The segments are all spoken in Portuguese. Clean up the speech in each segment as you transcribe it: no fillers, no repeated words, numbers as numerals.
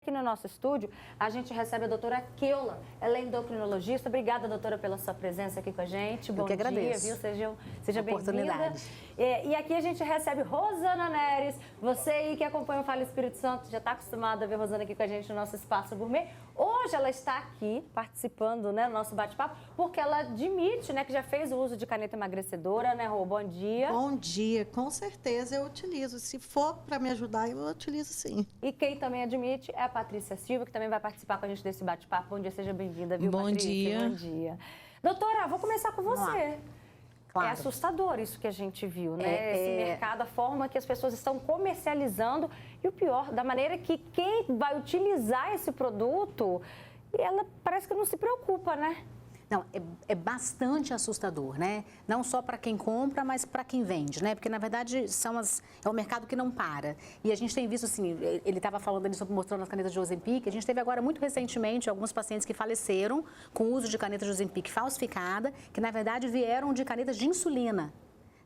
aqui no nosso estúdio, a gente recebe a doutora Keula. Ela é endocrinologista. Obrigada, doutora, pela sua presença aqui com a gente. Bom Eu que agradeço. dia, viu? Seja bem-vinda. E aqui a gente recebe Rosana Neres. Você aí que acompanha o Fala Espírito Santo já está acostumada a ver a Rosana aqui com a gente no nosso Espaço Gourmet. Hoje ela está aqui participando, né, do nosso bate-papo, porque ela admite, né, que já fez o uso de caneta emagrecedora, né, Rô? Bom dia. Bom dia, com certeza eu utilizo. Se for para me ajudar, eu utilizo sim. E quem também admite é a Patrícia Silva, que também vai participar com a gente desse bate-papo. Bom dia, seja bem-vinda, viu, Bom Patrícia? dia. Bom dia. Doutora, vou começar com você. Claro. É assustador isso que a gente viu, né? Esse mercado, a forma que as pessoas estão comercializando e o pior, da maneira que quem vai utilizar esse produto, ela parece que não se preocupa, né? Não, é bastante assustador, né? Não só para quem compra, mas para quem vende, né? Porque, na verdade, é um mercado que não para. E a gente tem visto, assim, ele estava falando ali sobre mostrando as canetas de Ozempic, a gente teve agora, muito recentemente, alguns pacientes que faleceram com o uso de canetas de Ozempic falsificada, que, na verdade, vieram de canetas de insulina.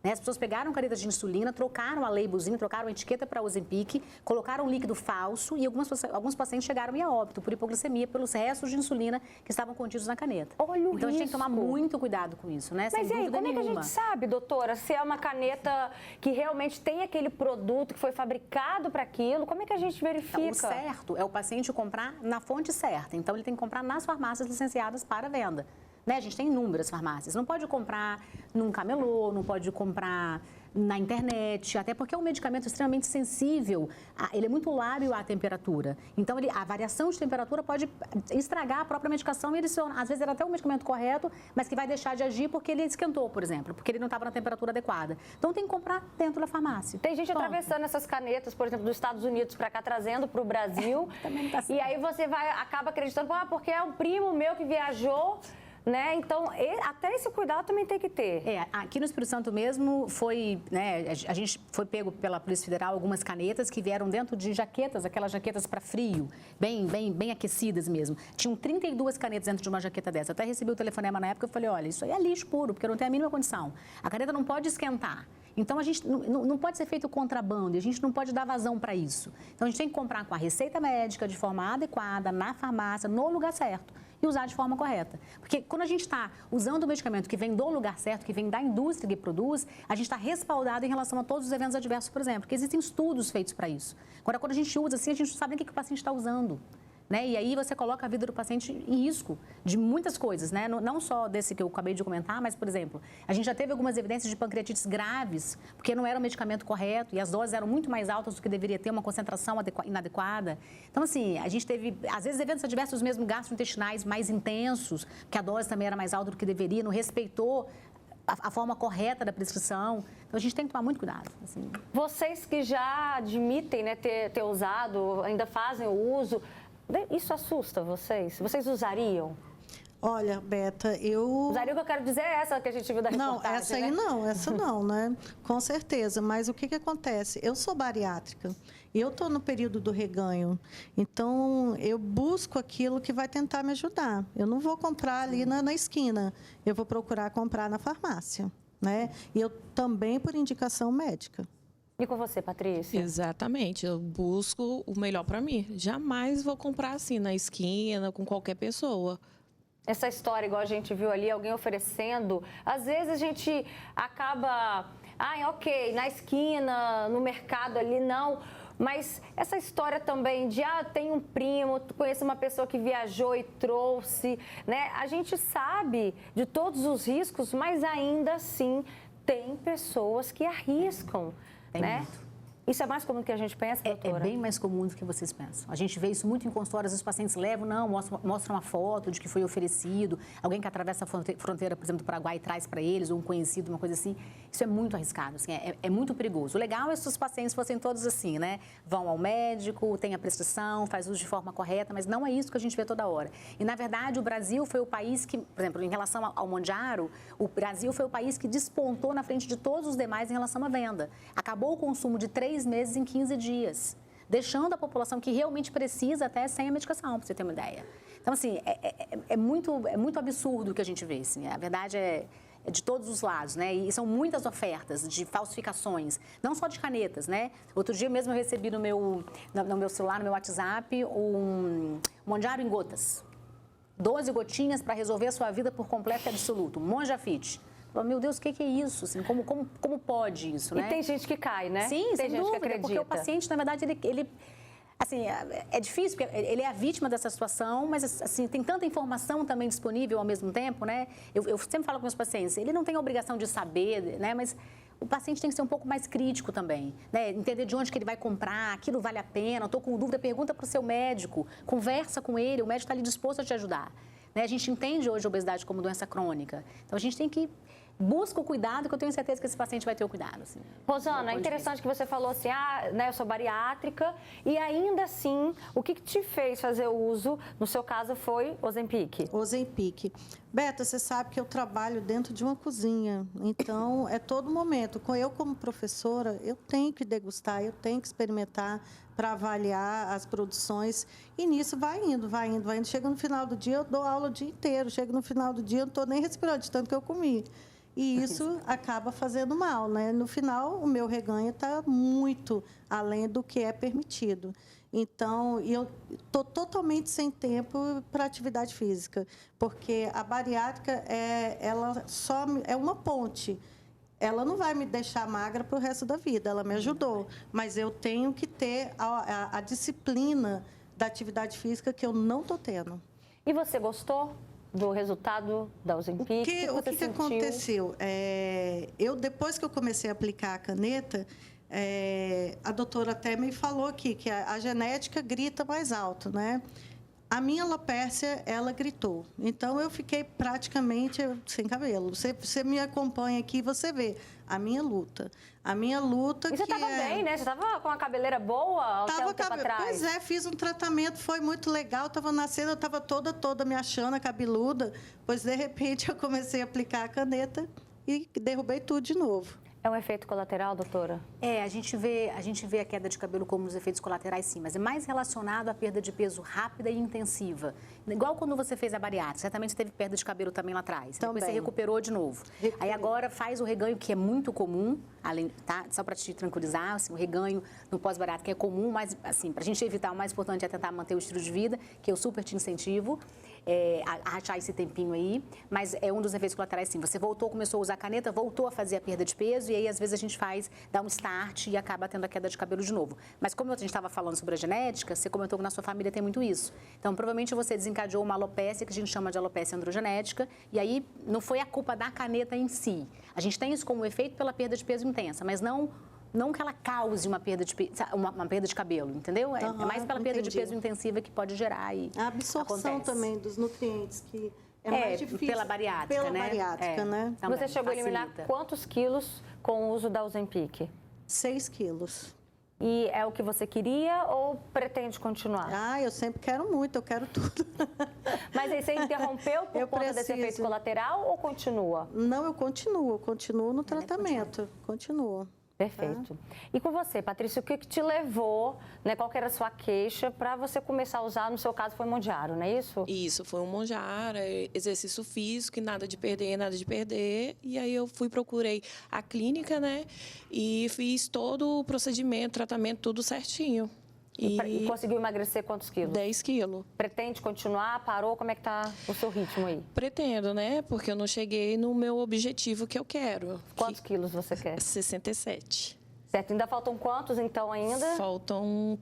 As pessoas pegaram canetas de insulina, trocaram a labelzinho, trocaram a etiqueta para Ozempic, colocaram um líquido falso e alguns pacientes chegaram a óbito por hipoglicemia pelos restos de insulina que estavam contidos na caneta. Olha o então a gente tem que tomar risco. muito cuidado com isso, né? Mas sem e aí, dúvida como é que a nenhuma. gente sabe, doutora, se é uma caneta que realmente tem aquele produto que foi fabricado para aquilo? Como é que a gente verifica? Então, o certo é o paciente comprar na fonte certa. Então, ele tem que comprar nas farmácias licenciadas para venda. Né? A gente tem inúmeras farmácias. Não pode comprar num camelô, não pode comprar na internet, até porque é um medicamento extremamente sensível, ele é muito lábil à temperatura. Então, a variação de temperatura pode estragar a própria medicação e ele, às vezes, era até o medicamento correto, mas que vai deixar de agir porque ele esquentou, por exemplo, porque ele não estava na temperatura adequada. Então, tem que comprar dentro da farmácia. Tem gente atravessando essas canetas, por exemplo, dos Estados Unidos para cá, trazendo para o Brasil. Também não tá certo. E aí você acaba acreditando, porque é um primo meu que viajou. Né? Então, até esse cuidado também tem que ter. Aqui no Espírito Santo mesmo a gente foi pego pela Polícia Federal algumas canetas que vieram dentro de jaquetas, aquelas jaquetas para frio, bem aquecidas mesmo. Tinham 32 canetas dentro de uma jaqueta dessa. Eu até recebi o telefonema na época e falei, olha, isso aí é lixo puro, porque não tem a mínima condição. A caneta não pode esquentar. Então, a gente não pode ser feito contrabando, a gente não pode dar vazão para isso. Então, a gente tem que comprar com a receita médica, de forma adequada, na farmácia, no lugar certo. E usar de forma correta. Porque quando a gente está usando o medicamento que vem do lugar certo, que vem da indústria que produz, a gente está respaldado em relação a todos os eventos adversos, por exemplo, porque existem estudos feitos para isso. Agora, quando a gente usa assim, a gente não sabe o que o paciente está usando. Né? E aí você coloca a vida do paciente em risco de muitas coisas, né? Não só desse que eu acabei de comentar, mas, por exemplo, a gente já teve algumas evidências de pancreatites graves, porque não era o medicamento correto e as doses eram muito mais altas do que deveria ter, uma concentração inadequada. Então, assim, a gente teve, às vezes, eventos adversos mesmo gastrointestinais mais intensos, porque a dose também era mais alta do que deveria, não respeitou a forma correta da prescrição. Então, a gente tem que tomar muito cuidado. Assim. Vocês que já admitem, né, ter usado, ainda fazem o uso, isso assusta vocês? Vocês usariam? Olha, Beta, eu... Usariam, o que eu quero dizer é essa que a gente viu da reportagem, Não, essa aí não, essa não, né? Com certeza. Mas o que acontece? Eu sou bariátrica e eu estou no período do reganho. Então, eu busco aquilo que vai tentar me ajudar. Eu não vou comprar ali na esquina. Eu vou procurar comprar na farmácia, né? E eu também por indicação médica. E com você, Patrícia? Exatamente, eu busco o melhor para mim. Jamais vou comprar assim na esquina com qualquer pessoa. Essa história, igual a gente viu ali, alguém oferecendo, às vezes a gente acaba, ok, na esquina, no mercado ali, não. Mas essa história também de, tem um primo, conheço uma pessoa que viajou e trouxe, né? A gente sabe de todos os riscos, mas ainda assim tem pessoas que arriscam. Né? Muito. Isso é mais comum do que a gente pensa, doutora? É bem mais comum do que vocês pensam. A gente vê isso muito em consultório, às vezes os pacientes levam, mostram uma foto de que foi oferecido, alguém que atravessa a fronteira, por exemplo, do Paraguai e traz para eles, ou um conhecido, uma coisa assim. Isso é muito arriscado, assim, é muito perigoso. O legal é se os pacientes fossem todos assim, né? Vão ao médico, tem a prescrição, faz uso de forma correta, mas não é isso que a gente vê toda hora. E, na verdade, o Brasil foi o país que, por exemplo, em relação ao Mondiaro, o Brasil foi o país que despontou na frente de todos os demais em relação à venda. Acabou o consumo de 3 meses em 15 dias, deixando a população que realmente precisa até sem a medicação, para você ter uma ideia. Então, assim, é muito absurdo o que a gente vê. Assim. A verdade é de todos os lados, né? E são muitas ofertas de falsificações, não só de canetas, né? Outro dia mesmo eu recebi no meu celular, no meu WhatsApp, um Mondiário em gotas. 12 gotinhas para resolver a sua vida por completo e absoluto. Monja Fit. Meu Deus, o que é isso? Assim, como pode isso, né? E tem gente que cai, né? Sim, tem sem gente dúvida, que acredita. porque o paciente, na verdade, ele assim, é difícil, porque ele é a vítima dessa situação, mas assim, tem tanta informação também disponível ao mesmo tempo, né? Eu sempre falo com meus pacientes, ele não tem a obrigação de saber, né? Mas o paciente tem que ser um pouco mais crítico também, né? Entender de onde que ele vai comprar, aquilo vale a pena, estou com dúvida, pergunta para o seu médico, conversa com ele, o médico está ali disposto a te ajudar. Né? A gente entende hoje a obesidade como doença crônica, então a gente tem que busca o cuidado, que eu tenho certeza que esse paciente vai ter o cuidado. Assim. Rosana, é interessante que você falou assim, né, eu sou bariátrica, e ainda assim, o que te fez fazer o uso, no seu caso, foi Ozempic? Ozempic. Beta, você sabe que eu trabalho dentro de uma cozinha, então é todo momento. Eu, como professora, eu tenho que degustar, eu tenho que experimentar para avaliar as produções, e nisso vai indo. Chega no final do dia, eu dou aula o dia inteiro, chega no final do dia, eu não estou nem respirando de tanto que eu comi. E isso acaba fazendo mal, né? No final, o meu reganho está muito além do que é permitido. Então, eu estou totalmente sem tempo para atividade física, porque a bariátrica, ela só é uma ponte. Ela não vai me deixar magra para o resto da vida, ela me ajudou. Mas eu tenho que ter a disciplina da atividade física que eu não estou tendo. E você gostou do resultado da Ozempic? O que aconteceu? Depois que eu comecei a aplicar a caneta, a doutora até me falou aqui que a genética grita mais alto, né? A minha alopécia, ela gritou. Então, eu fiquei praticamente sem cabelo. Você me acompanha aqui e você vê a minha luta. A minha luta e você estava bem, né? Você estava com a cabeleira boa há um tempo atrás. Pois é, fiz um tratamento, foi muito legal. Estava nascendo, eu estava toda me achando cabeluda. Pois, de repente, eu comecei a aplicar a caneta e derrubei tudo de novo. É um efeito colateral, doutora? A gente vê a queda de cabelo como os efeitos colaterais, sim, mas é mais relacionado à perda de peso rápida e intensiva. Igual quando você fez a bariátrica, certamente você teve perda de cabelo também lá atrás. Também. Depois você recuperou de novo. Aí agora faz o reganho, que é muito comum, tá? Só para te tranquilizar, assim, o reganho no pós-bariátrica é comum, mas assim, para a gente evitar, o mais importante é tentar manter o estilo de vida, que eu super te incentivo. A achar esse tempinho aí, mas é um dos efeitos colaterais, sim. Você começou a usar a caneta, voltou a fazer a perda de peso e aí, às vezes, a gente dá um start e acaba tendo a queda de cabelo de novo. Mas como a gente estava falando sobre a genética, você comentou que na sua família tem muito isso. Então, provavelmente, você desencadeou uma alopécia, que a gente chama de alopécia androgenética, e aí não foi a culpa da caneta em si. A gente tem isso como efeito pela perda de peso intensa, mas não que ela cause uma perda de cabelo, entendeu? É mais pela perda de peso intensiva que pode gerar aí. A absorção também dos nutrientes, que é mais difícil. Pela bariátrica, né? Né? Também, você chegou a eliminar quantos quilos com o uso da Ozempic? 6 quilos. E é o que você queria ou pretende continuar? Eu sempre quero muito, eu quero tudo. Mas aí você interrompeu por conta desse efeito colateral ou continua? Não, eu continuo no tratamento, continuo. Perfeito. E com você, Patrícia, o que te levou, né, qual que era a sua queixa para você começar a usar, no seu caso foi Mounjaro, não é isso? Isso, foi um Mounjaro, exercício físico, nada de perder. E aí eu procurei a clínica, né, e fiz todo o procedimento, tratamento, tudo certinho. E conseguiu emagrecer quantos quilos? 10 quilos. Pretende continuar? Parou? Como é que tá o seu ritmo aí? Pretendo, né? Porque eu não cheguei no meu objetivo que eu quero. Quantos quilos você quer? 67. Certo. Ainda faltam quantos, então, ainda? Faltam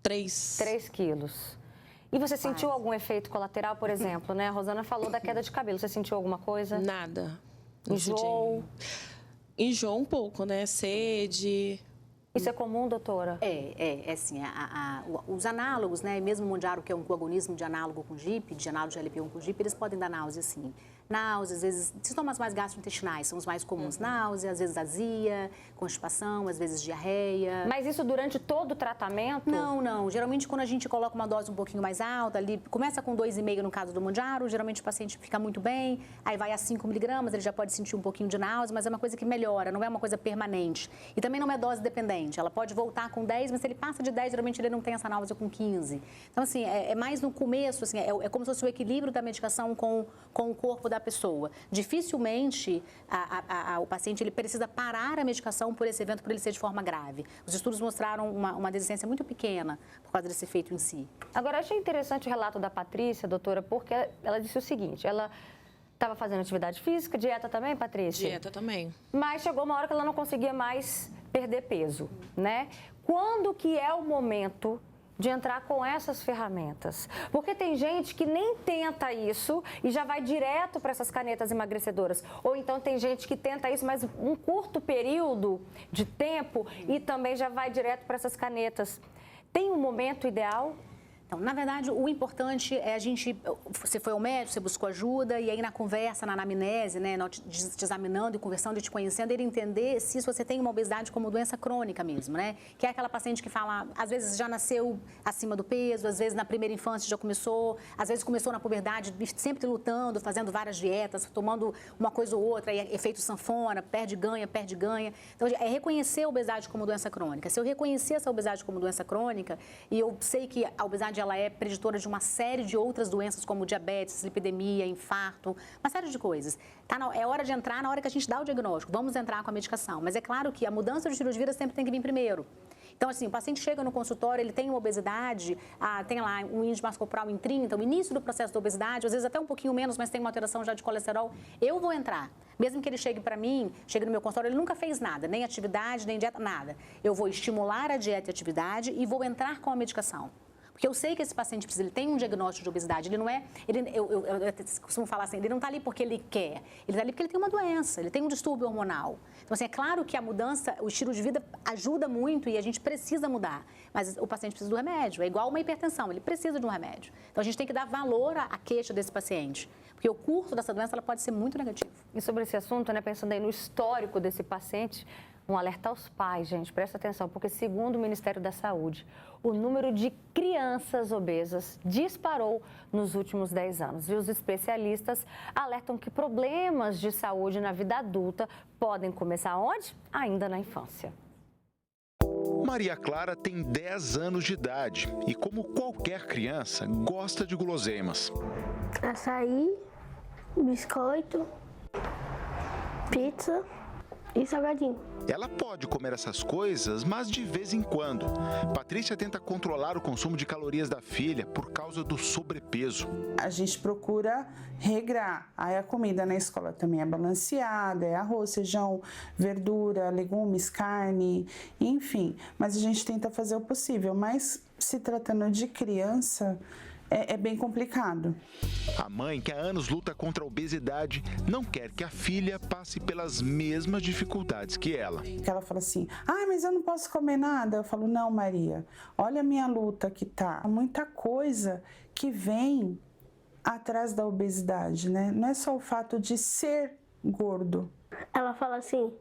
3. 3 quilos. E você sentiu algum efeito colateral, por exemplo, né? A Rosana falou da queda de cabelo. Você sentiu alguma coisa? Nada. Enjoo? Enjoo um pouco, né? Sede. Isso é comum, doutora? Assim, os análogos, né, mesmo o Mounjaro, que é um coagonismo de análogo com GIP, de análogo de GLP-1 com GIP, eles podem dar náusea, sim. Náusea, às vezes, sintomas mais gastrointestinais são os mais comuns. Náusea, às vezes azia, constipação, às vezes diarreia. Mas isso durante todo o tratamento? Não. Geralmente, quando a gente coloca uma dose um pouquinho mais alta, ali, começa com 2,5 no caso do Mounjaro, geralmente o paciente fica muito bem, aí vai a 5 miligramas, ele já pode sentir um pouquinho de náusea, mas é uma coisa que melhora, não é uma coisa permanente. E também não é dose dependente, ela pode voltar com 10, mas se ele passa de 10, geralmente ele não tem essa náusea com 15. Então, assim, é mais no começo, assim, é como se fosse o equilíbrio da medicação com o corpo da pessoa. Dificilmente o paciente ele precisa parar a medicação por esse evento, por ele ser de forma grave. Os estudos mostraram uma desistência muito pequena por causa desse efeito em si. Agora, achei interessante o relato da Patrícia, doutora, porque ela disse o seguinte, ela estava fazendo atividade física, dieta também, Patrícia? Dieta também. Mas chegou uma hora que ela não conseguia mais perder peso, né? Quando que é o momento de entrar com essas ferramentas? Porque tem gente que nem tenta isso e já vai direto para essas canetas emagrecedoras. Ou então tem gente que tenta isso, mas um curto período de tempo e também já vai direto para essas canetas. Tem um momento ideal? Então, na verdade, o importante é você foi ao médico, você buscou ajuda, e aí na conversa, na anamnese, né, te examinando e conversando e te conhecendo, ele entender se você tem uma obesidade como doença crônica mesmo, né? Que é aquela paciente que fala, às vezes já nasceu acima do peso, às vezes na primeira infância já começou, às vezes começou na puberdade, sempre lutando, fazendo várias dietas, tomando uma coisa ou outra, aí efeito sanfona, perde, ganha. Então, é reconhecer a obesidade como doença crônica. Se eu reconhecer essa obesidade como doença crônica, e eu sei que a obesidade ela é preditora de uma série de outras doenças, como diabetes, lipidemia, infarto, uma série de coisas. É hora de entrar na hora que a gente dá o diagnóstico. Vamos entrar com a medicação. Mas é claro que a mudança de estilo de vida sempre tem que vir primeiro. Então, assim, o paciente chega no consultório, ele tem uma obesidade, tem lá um índice de massa corporal em 30, o início do processo da obesidade, às vezes até um pouquinho menos, mas tem uma alteração já de colesterol, eu vou entrar. Mesmo que ele chegue para mim, chegue no meu consultório, ele nunca fez nada, nem atividade, nem dieta, nada. Eu vou estimular a dieta e a atividade e vou entrar com a medicação. Porque eu sei que esse paciente precisa, ele tem um diagnóstico de obesidade, ele não é, eu costumo falar assim, ele não está ali porque ele quer, ele está ali porque ele tem uma doença, ele tem um distúrbio hormonal. Então, assim, é claro que a mudança, o estilo de vida ajuda muito e a gente precisa mudar, mas o paciente precisa do remédio, é igual uma hipertensão, ele precisa de um remédio. Então, a gente tem que dar valor à queixa desse paciente, porque o curso dessa doença ela pode ser muito negativo. E sobre esse assunto, né, pensando aí no histórico desse paciente, um alerta aos pais, gente, presta atenção, porque segundo o Ministério da Saúde, o número de crianças obesas disparou nos últimos 10 anos. E os especialistas alertam que problemas de saúde na vida adulta podem começar onde? Ainda na infância. Maria Clara tem 10 anos de idade e, como qualquer criança, gosta de guloseimas. Açaí, biscoito, pizza e salgadinho. Ela pode comer essas coisas, mas de vez em quando. Patrícia tenta controlar o consumo de calorias da filha por causa do sobrepeso. A gente procura regrar. Aí a comida na escola também é balanceada, é arroz, feijão, verdura, legumes, carne, enfim. Mas a gente tenta fazer o possível. Mas se tratando de criança, é bem complicado. A mãe, que há anos luta contra a obesidade, não quer que a filha passe pelas mesmas dificuldades que ela. Ela fala assim, mas eu não posso comer nada. Eu falo, não, Maria, olha a minha luta que tá. Há muita coisa que vem atrás da obesidade, né? Não é só o fato de ser gordo. Ela fala assim,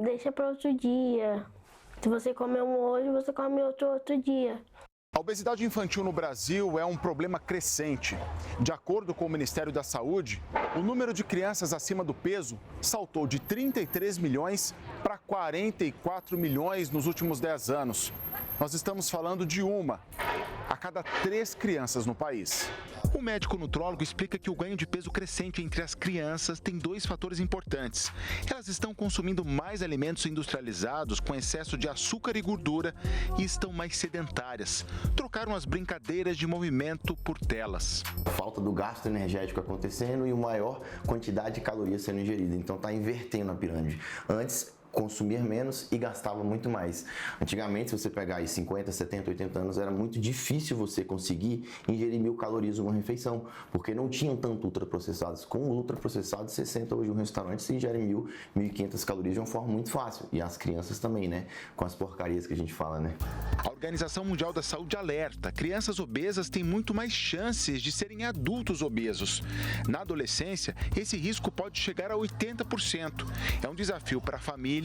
deixa para outro dia. Se você comer um hoje, você come outro dia. A obesidade infantil no Brasil é um problema crescente. De acordo com o Ministério da Saúde, o número de crianças acima do peso saltou de 33 milhões para 44 milhões nos últimos 10 anos. Nós estamos falando de uma a cada 3 crianças no país. O médico nutrólogo explica que o ganho de peso crescente entre as crianças tem 2 fatores importantes. Elas estão consumindo mais alimentos industrializados com excesso de açúcar e gordura e estão mais sedentárias. Trocaram as brincadeiras de movimento por telas. A falta do gasto energético acontecendo e uma maior quantidade de calorias sendo ingerida. Então está invertendo a pirâmide. Antes, consumir menos e gastava muito mais. Antigamente, se você pegar aí 50, 70, 80 anos, era muito difícil você conseguir ingerir 1000 calorias numa refeição, porque não tinham tanto ultraprocessados. Com o ultraprocessado, você senta hoje em um restaurante, você ingere 1000, 1500 calorias de uma forma muito fácil. E as crianças também, né? Com as porcarias que a gente fala, né? A Organização Mundial da Saúde alerta: crianças obesas têm muito mais chances de serem adultos obesos. Na adolescência, esse risco pode chegar a 80%. É um desafio para famílias,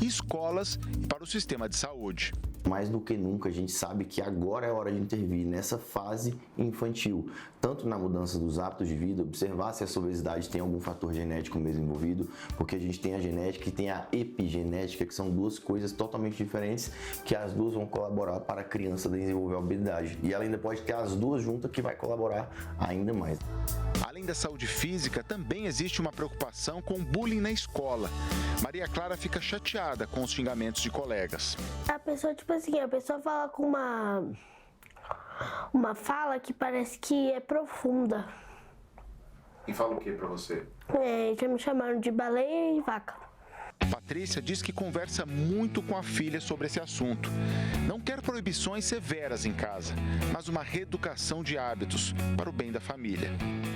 escolas e para o sistema de saúde. Mais do que nunca, a gente sabe que agora é hora de intervir nessa fase infantil, tanto na mudança dos hábitos de vida, observar se essa obesidade tem algum fator genético mesmo envolvido, porque a gente tem a genética e tem a epigenética, que são duas coisas totalmente diferentes, que as duas vão colaborar para a criança desenvolver a obesidade. E ela ainda pode ter as duas juntas, que vai colaborar ainda mais. Além da saúde física, também existe uma preocupação com bullying na escola. Maria Clara fica chateada com os xingamentos de colegas. A pessoa, tipo assim, a pessoa fala com uma fala que parece que é profunda. E fala o que pra você? Já me chamaram de baleia e vaca. Patrícia diz que conversa muito com a filha sobre esse assunto. Não quer proibições severas em casa, mas uma reeducação de hábitos para o bem da família.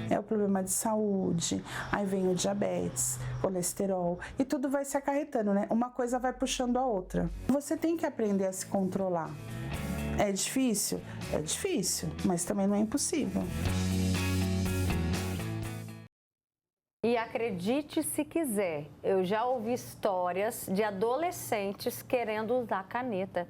É o problema de saúde, aí vem o diabetes, colesterol, e tudo vai se acarretando, né? Uma coisa vai puxando a outra. Você tem que aprender a se controlar. É difícil? É difícil, mas também não é impossível. E acredite se quiser, eu já ouvi histórias de adolescentes querendo usar caneta.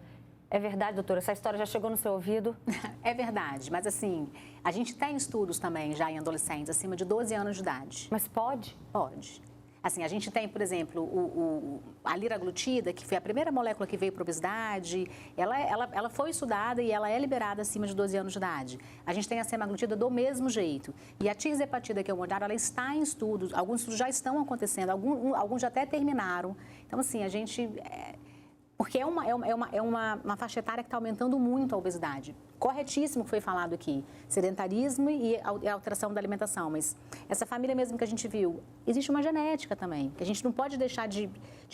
É verdade, doutora? Essa história já chegou no seu ouvido? É verdade, mas assim, a gente tem estudos também já em adolescentes acima de 12 anos de idade. Mas pode? Pode. Assim, a gente tem, por exemplo, a liraglutida, que foi a primeira molécula que veio para a obesidade, ela foi estudada e ela é liberada acima de 12 anos de idade. A gente tem a semaglutida do mesmo jeito. E a tirzepatida, que é o moderno, ela está em estudos, alguns estudos já estão acontecendo, alguns já até terminaram. Então, assim, a gente... Porque é uma faixa etária que está aumentando muito a obesidade. Corretíssimo que foi falado aqui, sedentarismo e alteração da alimentação, mas essa família mesmo que a gente viu, existe uma genética também, que a gente não pode deixar de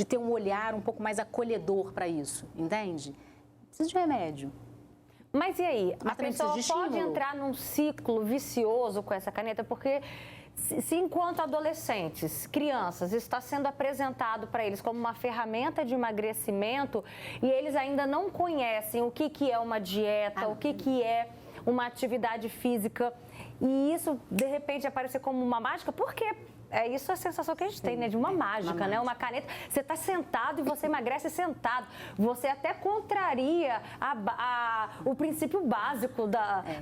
ter um olhar um pouco mais acolhedor para isso, entende? Precisa de remédio. Mas e aí? Mas a pessoa pode estímulo? entrar num ciclo vicioso com essa caneta, porque se enquanto adolescentes, crianças, está sendo apresentado para eles como uma ferramenta de emagrecimento e eles ainda não conhecem o que é uma dieta, o que é uma atividade física, e isso, de repente, aparecer como uma mágica, porque é isso a sensação que a gente tem, né? De uma mágica, né? Uma caneta. Você está sentado e você emagrece sentado. Você até contraria o princípio básico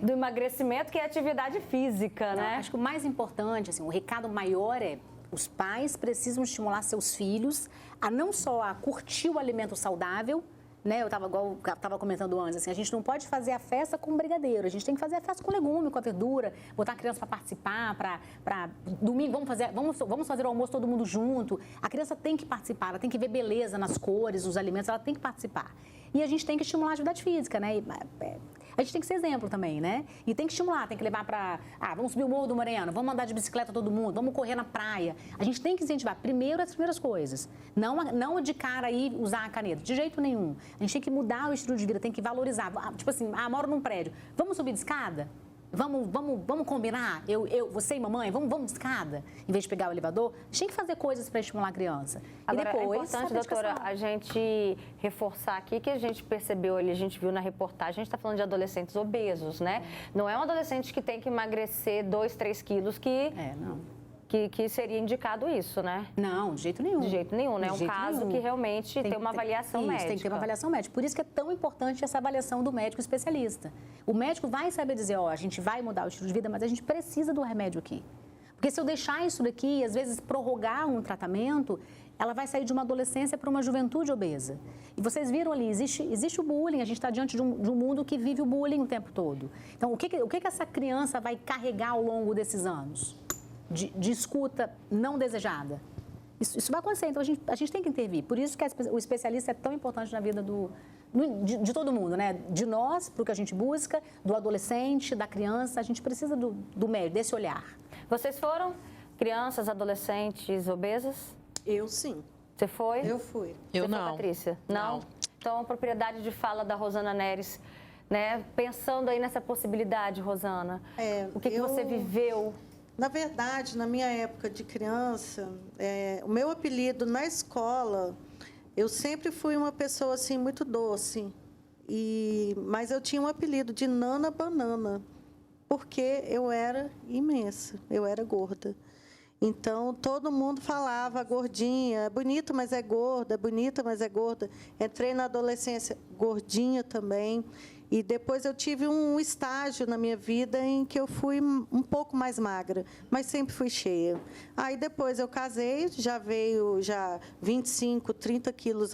do emagrecimento, que é a atividade física, né? Acho que o mais importante, assim, o recado maior é: os pais precisam estimular seus filhos a não só a curtir o alimento saudável, né? Eu estava comentando antes, assim, a gente não pode fazer a festa com brigadeiro, a gente tem que fazer a festa com legume, com a verdura, botar a criança para participar, para domingo, vamos fazer o almoço todo mundo junto. A criança tem que participar, ela tem que ver beleza nas cores, nos alimentos, ela tem que participar. E a gente tem que estimular a atividade física, né? A gente tem que ser exemplo também, né? E tem que estimular, tem que levar para... vamos subir o Morro do Moreno, vamos andar de bicicleta todo mundo, vamos correr na praia. A gente tem que incentivar primeiro as primeiras coisas. Não de cara aí usar a caneta, de jeito nenhum. A gente tem que mudar o estilo de vida, tem que valorizar. Tipo assim, moro num prédio, vamos subir de escada? Vamos combinar? Você e mamãe, vamos de escada? Em vez de pegar o elevador, a gente tem que fazer coisas para estimular a criança. Agora, e depois, é importante, doutora, a gente reforçar aqui que a gente percebeu ali, a gente viu na reportagem, a gente está falando de adolescentes obesos, né? Não é um adolescente que tem que emagrecer 2, 3 quilos que seria indicado isso, né? Não, de jeito nenhum. De jeito nenhum, né? É um caso que realmente tem uma avaliação médica. Tem que ter uma avaliação médica. Por isso que é tão importante essa avaliação do médico especialista. O médico vai saber dizer, a gente vai mudar o estilo de vida, mas a gente precisa do remédio aqui. Porque se eu deixar isso daqui, às vezes prorrogar um tratamento, ela vai sair de uma adolescência para uma juventude obesa. E vocês viram ali, existe o bullying, a gente está diante de um mundo que vive o bullying o tempo todo. Então, o que essa criança vai carregar ao longo desses anos? De escuta não desejada. Isso vai acontecer, então a gente tem que intervir. Por isso que o especialista é tão importante na vida de todo mundo, né? De nós, para o que a gente busca, do adolescente, da criança, a gente precisa do médico, desse olhar. Vocês foram crianças, adolescentes obesas? Eu sim. Você foi? Eu fui. Eu Você não. foi, Patrícia? Não? Então, a propriedade de fala da Rosana Neres, né? Pensando aí nessa possibilidade, Rosana, o que você viveu? Na verdade, na minha época de criança, o meu apelido na escola, eu sempre fui uma pessoa assim muito doce, mas eu tinha um apelido de Nana Banana, porque eu era imensa, eu era gorda. Então, todo mundo falava, gordinha, é bonita, mas é gorda, é bonita, mas é gorda. Entrei na adolescência gordinha também. E depois eu tive um estágio na minha vida em que eu fui um pouco mais magra, mas sempre fui cheia. Aí depois eu casei, já veio 25, 30 quilos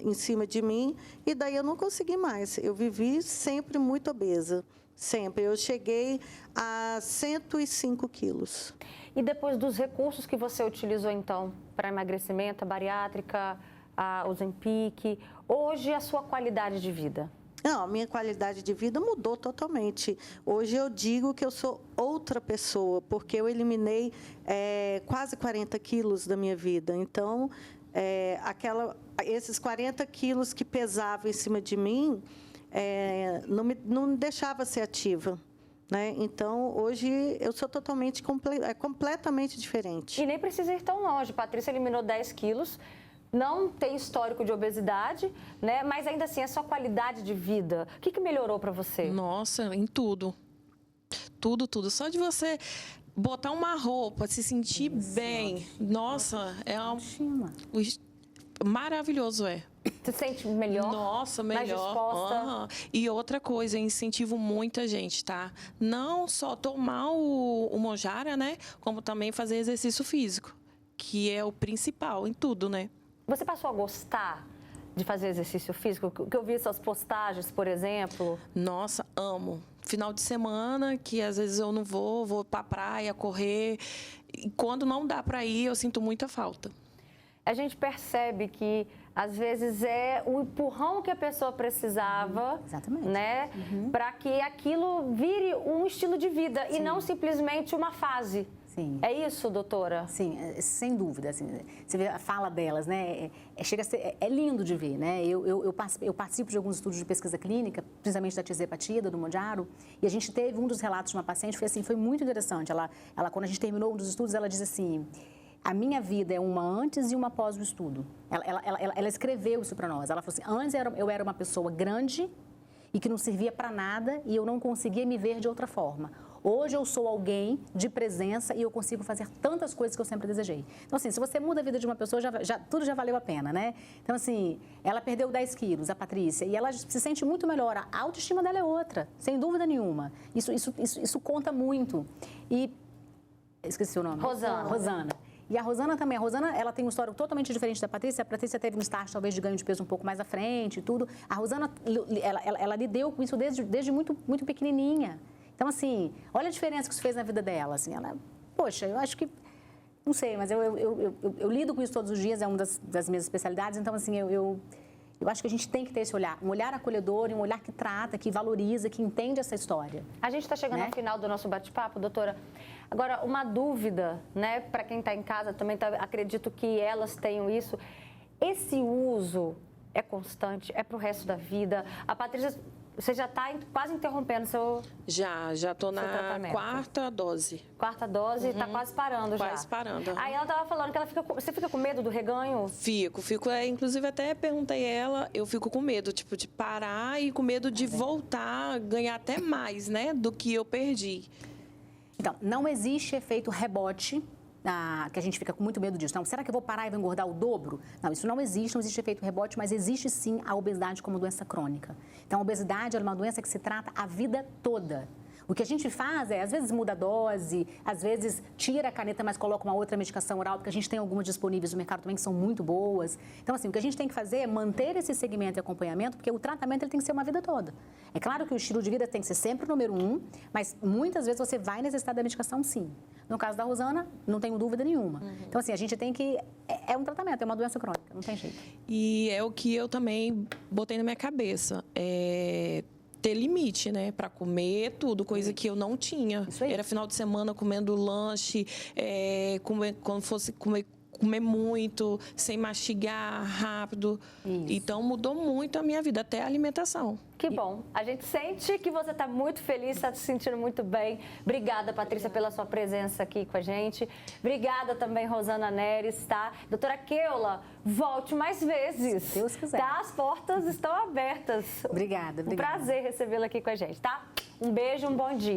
em cima de mim, e daí eu não consegui mais. Eu vivi sempre muito obesa, sempre. Eu cheguei a 105 quilos. E depois dos recursos que você utilizou, então, para emagrecimento, a bariátrica, o Ozempic, hoje a sua qualidade de vida? Não, a minha qualidade de vida mudou totalmente. Hoje eu digo que eu sou outra pessoa, porque eu eliminei quase 40 quilos da minha vida. Então, esses 40 quilos que pesavam em cima de mim não me deixava ser ativa. Né? Então, hoje eu sou completamente diferente. E nem precisa ir tão longe. Patrícia eliminou 10 quilos. Não tem histórico de obesidade, né? Mas ainda assim, a sua qualidade de vida, o que melhorou para você? Nossa, em tudo. Tudo. Só de você botar uma roupa, se sentir bem. Nossa, maravilhoso, Você sente melhor? Nossa, melhor. Mais disposta? E outra coisa, eu incentivo muita gente, tá? Não só tomar o Mounjara, né? Como também fazer exercício físico, que é o principal em tudo, né? Você passou a gostar de fazer exercício físico? Que eu vi suas postagens, por exemplo. Nossa, amo. Final de semana, que às vezes eu não vou pra praia, correr. E quando não dá para ir, eu sinto muita falta. A gente percebe que, às vezes, é o empurrão que a pessoa precisava, Exatamente. Né? Para que aquilo vire um estilo de vida e não simplesmente uma fase. Sim. É isso, doutora? Sim, sem dúvida. Assim, você vê a fala delas, né? Chega a ser, é lindo de ver, né? Eu participo de alguns estudos de pesquisa clínica, principalmente da tireopatia, do Mounjaro, e a gente teve um dos relatos de uma paciente, foi muito interessante. Ela, quando a gente terminou um dos estudos, ela diz assim: a minha vida é uma antes e uma após o estudo. Ela escreveu isso para nós. Ela falou assim: antes eu era uma pessoa grande e que não servia para nada e eu não conseguia me ver de outra forma. Hoje eu sou alguém de presença e eu consigo fazer tantas coisas que eu sempre desejei. Então, assim, se você muda a vida de uma pessoa, tudo já valeu a pena, né? Então, assim, ela perdeu 10 quilos, a Patrícia, e ela se sente muito melhor. A autoestima dela é outra, sem dúvida nenhuma. Isso conta muito. E... esqueci o nome. Rosana. E a Rosana também. A Rosana, ela tem uma história totalmente diferente da Patrícia. A Patrícia teve um estágio, talvez, de ganho de peso um pouco mais à frente e tudo. A Rosana, ela lidou com isso desde muito, muito pequenininha. Então, assim, olha a diferença que isso fez na vida dela. Assim, poxa, eu acho que... Não sei, mas eu lido com isso todos os dias, é uma das minhas especialidades. Então, assim, eu acho que a gente tem que ter esse olhar. Um olhar acolhedor, um olhar que trata, que valoriza, que entende essa história. A gente está chegando ao final do nosso bate-papo, doutora. Agora, uma dúvida, né, para quem está em casa também, acredito que elas tenham isso. Esse uso é constante? É para o resto da vida? A Patrícia... Você já está quase interrompendo o seu... Já estou na quarta dose. Quarta dose, está quase parando já. Quase parando. Aí ela estava falando que você fica com medo do reganho? Fico. Inclusive, até perguntei a ela, eu fico com medo, tipo, de parar e com medo de voltar, ganhar até mais, né, do que eu perdi. Então, não existe efeito rebote, que a gente fica com muito medo disso. Não, será que eu vou parar e vou engordar o dobro? Não, isso não existe efeito rebote, mas existe sim a obesidade como doença crônica. Então, a obesidade é uma doença que se trata a vida toda. O que a gente faz às vezes muda a dose, às vezes tira a caneta, mas coloca uma outra medicação oral, porque a gente tem algumas disponíveis no mercado também que são muito boas. Então, assim, o que a gente tem que fazer é manter esse segmento e acompanhamento, porque o tratamento ele tem que ser uma vida toda. É claro que o estilo de vida tem que ser sempre o número 1, mas muitas vezes você vai necessitar da medicação, sim. No caso da Rosana, não tenho dúvida nenhuma. Então, assim, a gente tem que... É um tratamento, é uma doença crônica, não tem jeito. E é o que eu também botei na minha cabeça. Ter limite, né? Para comer tudo, coisa que eu não tinha. Era final de semana comendo lanche, quando fosse comer muito, sem mastigar rápido. Isso. Então, mudou muito a minha vida, até a alimentação. Que bom. A gente sente que você está muito feliz, está se sentindo muito bem. Obrigada, Patrícia, pela sua presença aqui com a gente. Obrigada também, Rosana Neres, tá? Doutora Keula, volte mais vezes. Se Deus quiser. Tá? As portas estão abertas. Obrigada. Um prazer recebê-la aqui com a gente, tá? Um beijo, um bom dia.